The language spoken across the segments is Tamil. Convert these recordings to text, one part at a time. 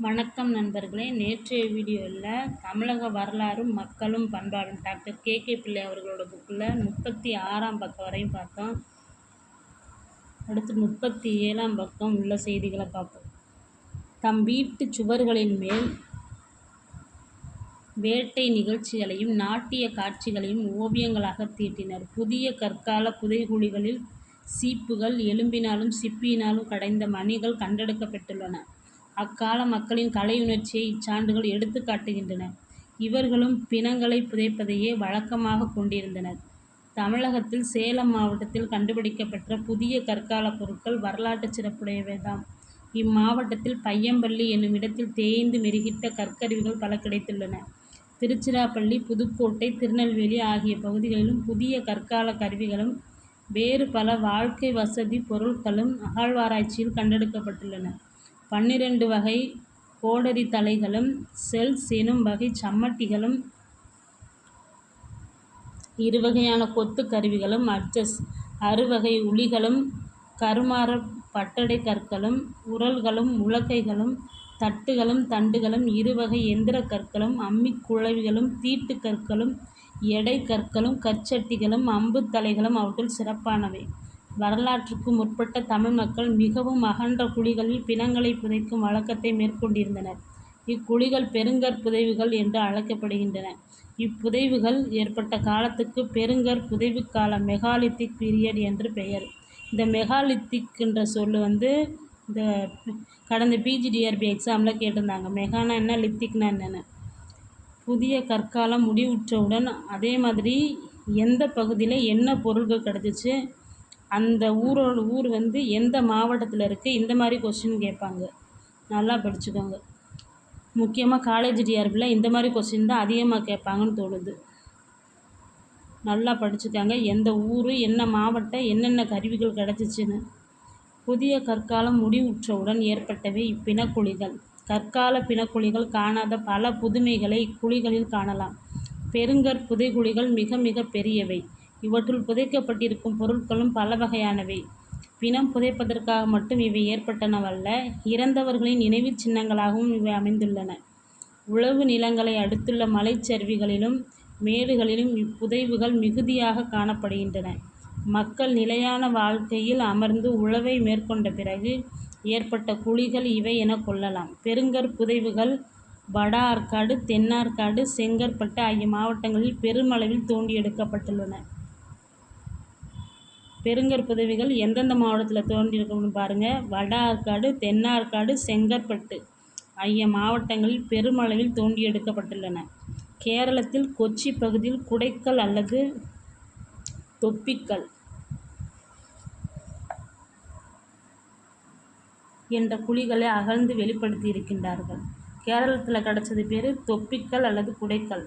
வணக்கம் நண்பர்களே. நேற்றைய வீடியோவில் தமிழக வரலாறும் மக்களும் பண்பாடும் டாக்டர் கே பிள்ளை அவர்களோட புக்கில் 36ஆம் பக்கம் வரையும் பார்த்தோம். அடுத்து 37ஆம் பக்கம் உள்ள செய்திகளை பார்ப்போம். தம் வீட்டு சுவர்களின் மேல் வேட்டை நிகழ்ச்சிகளையும் நாட்டிய காட்சிகளையும் ஓவியங்களாக தீட்டினர். புதிய கற்கால புதைகுழிகளில் சீப்புகள், எலும்பினாலும் சிப்பியினாலும் கடைந்த மணிகள் கண்டெடுக்கப்பட்டுள்ளன. அக்கால மக்களின் கலையுணர்ச்சியை இச்சான்றுகள் எடுத்து காட்டுகின்றன. இவர்களும் பிணங்களை புதைப்பதையே வழக்கமாக கொண்டிருந்தனர். தமிழகத்தில் சேலம் மாவட்டத்தில் கண்டுபிடிக்கப்பெற்ற புதிய கற்கால பொருட்கள் வரலாற்று சிறப்புடையவைதாம். இம்மாவட்டத்தில் பையம்பள்ளி என்னும் இடத்தில் தேய்ந்து மெருகிட்ட கற்கருவிகள் பல கிடைத்துள்ளன. திருச்சிராப்பள்ளி, புதுக்கோட்டை, திருநெல்வேலி ஆகிய பகுதிகளிலும் புதிய கற்கால கருவிகளும் வேறு பல வாழ்க்கை வசதி பொருட்களும் அகழ்வாராய்ச்சியில் கண்டெடுக்கப்பட்டுள்ளன. 12 வகை கோடரி தலைகளும், செல்ஸ் எனும் வகை சம்மட்டிகளும், 2 வகையான கொத்து கருவிகளும், அட்ஜஸ் 6 வகை உளிகளும், கருமார பட்டடை கற்களும், உரல்களும், உலக்கைகளும், தட்டுகளும், தண்டுகளும், 2 வகை எந்திர கற்களும், அம்மிக் குழவிகளும், தீட்டு கற்களும், எடை கற்களும், கற்சட்டிகளும், அம்பு தலைகளும் அவற்றுள் சிறப்பானவை. வரலாற்றுக்கு முற்பட்ட தமிழ் மக்கள் மிகவும் அகன்ற குழிகளில் பிணங்களை புதைக்கும் வழக்கத்தை மேற்கொண்டிருந்தனர். இக்குழிகள் பெருங்கற் புதைவுகள் என்று அழைக்கப்படுகின்றன. இப்புதைவுகள் ஏற்பட்ட காலத்துக்கு பெருங்கற் புதைவு காலம் மெகாலித்திக் பீரியட் என்று பெயர். இந்த மெகாலித்திக் என்ற சொல்லு இந்த கடந்த பிஜிடிஆர்பி எக்ஸாமில் கேட்டிருந்தாங்க. மெகானா என்ன, லித்திக்னா என்னென்னு. புதிய கற்காலம் முடிவுற்றவுடன் அதே மாதிரி எந்த பகுதியில் என்ன பொருள்கள் கிடச்சிச்சு, அந்த ஊர் எந்த மாவட்டத்தில் இருக்குது, இந்த மாதிரி கொஸ்டின் கேட்பாங்க. நல்லா படிச்சுக்கோங்க. முக்கியமாக காலேஜ் டிஆர்பியில் இந்த மாதிரி கொஸ்டின் தான் அதிகமாக கேட்பாங்கன்னு தோணுது. நல்லா படிச்சுக்காங்க. எந்த ஊர், என்ன மாவட்டம், என்னென்ன கருவிகள் கிடச்சிச்சின்னு. புதிய கற்காலம் முடிவுற்றவுடன் ஏற்பட்டவை இப்பிணக்குழிகள். கற்கால பிணக்குழிகள் காணாத பல புதுமைகளை இக்குழிகளில் காணலாம். பெருங்கற் புதைகுழிகள் மிக மிக பெரியவை. இவற்றுள் புதைக்கப்பட்டிருக்கும் பொருட்களும் பல வகையானவை. பிணம் புதைப்பதற்காக மட்டும் இவை ஏற்பட்டனவல்ல, இறந்தவர்களின் நினைவுச் சின்னங்களாகவும் இவை அமைந்துள்ளன. உழவு நிலங்களை அடுத்துள்ள மலைச்சரிவுகளிலும் மேடுகளிலும் இப்புதைவுகள் மிகுதியாக காணப்படுகின்றன. மக்கள் நிலையான வாழ்க்கையில் அமர்ந்து உழவை மேற்கொண்ட பிறகு ஏற்பட்ட குழிகள் இவை என கொள்ளலாம். பெருங்கற் புதைவுகள் வட ஆற்காடு, தென்னாற்காடு, செங்கற்பட்டு ஆகிய மாவட்டங்களில் பெருமளவில் தோண்டி எடுக்கப்பட்டுள்ளன. பெருங்கற் புதைவுகள் எந்தெந்த மாவட்டத்தில் தோண்டியிருக்கணும்னு பாருங்கள். வட ஆற்காடு, தென்னாற்காடு, செங்கற்பட்டு ஆகிய மாவட்டங்களில் பெருமளவில் தோண்டி எடுக்கப்பட்டுள்ளன. கேரளத்தில் கொச்சி பகுதியில் குடைக்கல் அல்லது தொப்பிக்கல் என்ற குழிகளை அகழ்ந்து வெளிப்படுத்தி இருக்கின்றார்கள். கேரளத்தில் கிடச்சது பேர் தொப்பிக்கல் அல்லது குடைக்கல்.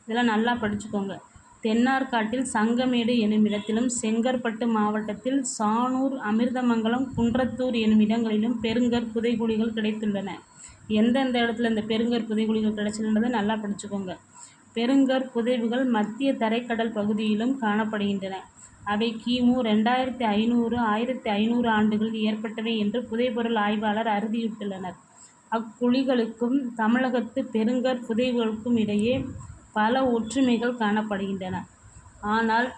இதெல்லாம் நல்லா படிச்சுக்கோங்க. தென்னார்காட்டில் சங்கமேடு எனும் இடத்திலும், செங்கற்பட்டு மாவட்டத்தில் சானூர், அமிர்தமங்கலம், குன்றத்தூர் எனும் இடங்களிலும் பெருங்கற் புதைகுழிகள் கிடைத்துள்ளன. எந்தெந்த இடத்துல இந்த பெருங்கற் புதைகுழிகள் கிடைச்சிருந்ததை நல்லா படிச்சுக்கோங்க. பெருங்கற் புதைவுகள் மத்திய தரைக்கடல் பகுதியிலும் காணப்படுகின்றன. அவை கிமு 2500 1500 ஆண்டுகளில் ஏற்பட்டவை என்று புதைபொருள் ஆய்வாளர் அறுதியிட்டுள்ளனர். அக்குழிகளுக்கும் தமிழகத்து பெருங்கற் புதைவுகளுக்கும் இடையே பல ஒற்றுமைகள் காணப்படுகின்றன. ஆனால்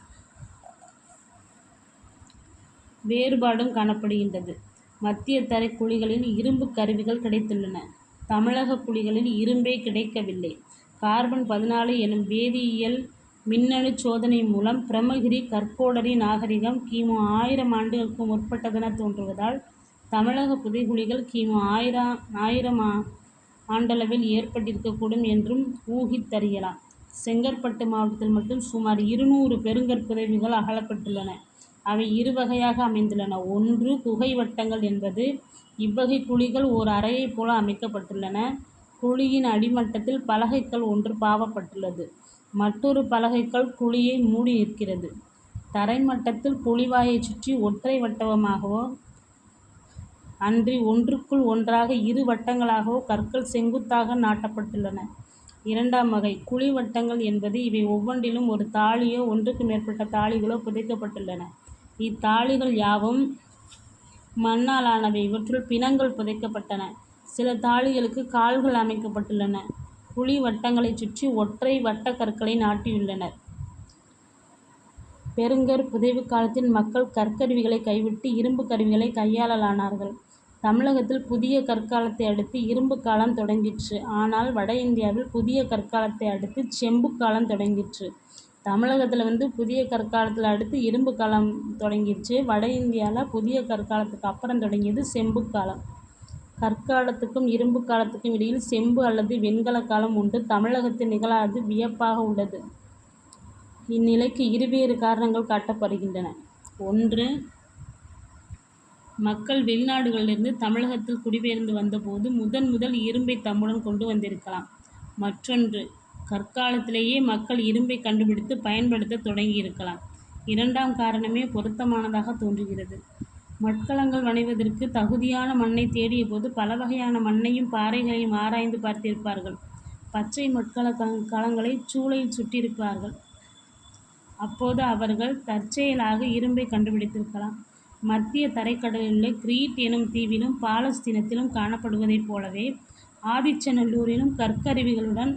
வேறுபாடும் காணப்படுகின்றது. மத்திய தரை குழிகளில் இரும்பு கருவிகள் கிடைத்துள்ளன. தமிழக குழிகளில் இரும்பே கிடைக்கவில்லை. கார்பன் 14 எனும் வேதியியல் மின்னணு சோதனை மூலம் பிரம்மகிரி கற்கோடரி நாகரிகம் கிமு 1000 ஆண்டுகளுக்கு முற்பட்டதென தோன்றுவதால் தமிழக புதைகுழிகள் கிமு 1000 ஆண்டளவில் ஏற்பட்டிருக்கக்கூடும் என்றும் ஊகித்தறியலாம். செங்கற்பட்டு மாவட்டத்தில் மட்டும் சுமார் 200 பெருங்கற் புதைவுகள் அகழப்பட்டுள்ளன. அவை 2 வகையாக அமைந்துள்ளன. ஒன்று குகை வட்டங்கள் என்பது. இவ்வகை குழிகள் ஓர் அறையைப் போல அமைக்கப்பட்டுள்ளன. குழியின் அடிமட்டத்தில் பலகைக்கல் ஒன்று பாவப்பட்டுள்ளது. மற்றொரு பலகைக்கல் குழியை மூடி நிற்கிறது. தரைமட்டத்தில் குழிவாயைச் சுற்றி ஒற்றை வட்டமாகவோ அன்றி ஒன்றுக்குள் ஒன்றாக 2 வட்டங்களாகவோ கற்கள் செங்குத்தாக நாட்டப்பட்டுள்ளன. 2ஆம் வகை குழி வட்டங்கள் என்பது. இவை ஒவ்வொன்றிலும் ஒரு தாழியோ ஒன்றுக்கு மேற்பட்ட தாழிகளோ புதைக்கப்பட்டுள்ளன. இத்தாழிகள் யாவும் மண்ணாலானவை. இவற்றுள் பிணங்கள் புதைக்கப்பட்டன. சில தாழிகளுக்கு கால்கள் அமைக்கப்பட்டுள்ளன. குழி வட்டங்களைச் சுற்றி ஒற்றை வட்டக் கற்களை நாட்டியுள்ளனர். பெருங்கற் புதைவு காலத்தில் மக்கள் கற்கருவிகளை கைவிட்டு இரும்புக் கருவிகளை கையாளலானார்கள். தமிழகத்தில் புதிய கற்காலத்தை அடுத்து இரும்புக் காலம் தொடங்கிற்று. ஆனால் வட இந்தியாவில் புதிய கற்காலத்தை அடுத்து செம்புக் காலம் தொடங்கிற்று. தமிழகத்தில் புதிய கற்காலத்தில் அடுத்து இரும்பு காலம் தொடங்கிருச்சு. வட இந்தியாவில் புதிய கற்காலத்துக்கு அப்புறம் தொடங்கியது செம்புக் காலம். கற்காலத்துக்கும் இரும்பு காலத்துக்கும் இடையில் செம்பு அல்லது வெண்கல காலம் உண்டு. தமிழகத்தில் நிகழாதது வியப்பாக உள்ளது. இந்நிலைக்கு இருவேறு காரணங்கள் காட்டப்படுகின்றன. ஒன்று, மக்கள் வெளிநாடுகளிலிருந்து தமிழகத்தில் குடிபெயர்ந்து வந்தபோது முதல் இரும்பை தம்முடன் கொண்டு வந்திருக்கலாம். மற்றொன்று, கற்காலத்திலேயே மக்கள் இரும்பை கண்டுபிடித்து பயன்படுத்த தொடங்கியிருக்கலாம். இரண்டாம் காரணமே பொருத்தமானதாக தோன்றுகிறது. மட்கலங்கள் வணைவதற்கு தகுதியான மண்ணை தேடிய போது பல வகையான மண்ணையும் பாறைகளையும் ஆராய்ந்து பார்த்திருப்பார்கள். பச்சை மட்கல கலங்களை சூளையில் சுட்டிருப்பார்கள். அப்போது அவர்கள் தற்செயலாக இரும்பை கண்டுபிடித்திருக்கலாம். மத்திய தரைக்கடலிலுள்ள கிரீட் எனும் தீவிலும் பாலஸ்தீனத்திலும் காணப்படுவதைப் போலவே ஆதிச்சநல்லூரிலும் கற்கருவிகளுடன்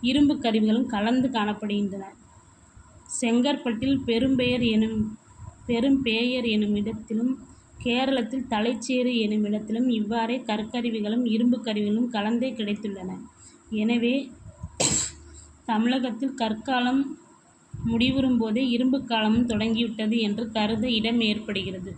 இரும்பு கருவிகளும் கலந்து காணப்படுகின்றன. செங்கற்பட்டில் பெரும்பேயர் எனும் இடத்திலும் கேரளத்தில் தலைச்சேறு எனும் இடத்திலும் இவ்வாறே கற்கருவிகளும் இரும்பு கருவிகளும் கலந்தே கிடைத்துள்ளன. எனவே தமிழகத்தில் கற்காலம் முடிவுறும் போதே இரும்புக் காலமும் தொடங்கிவிட்டது என்று கருத இடம் ஏற்படுகிறது.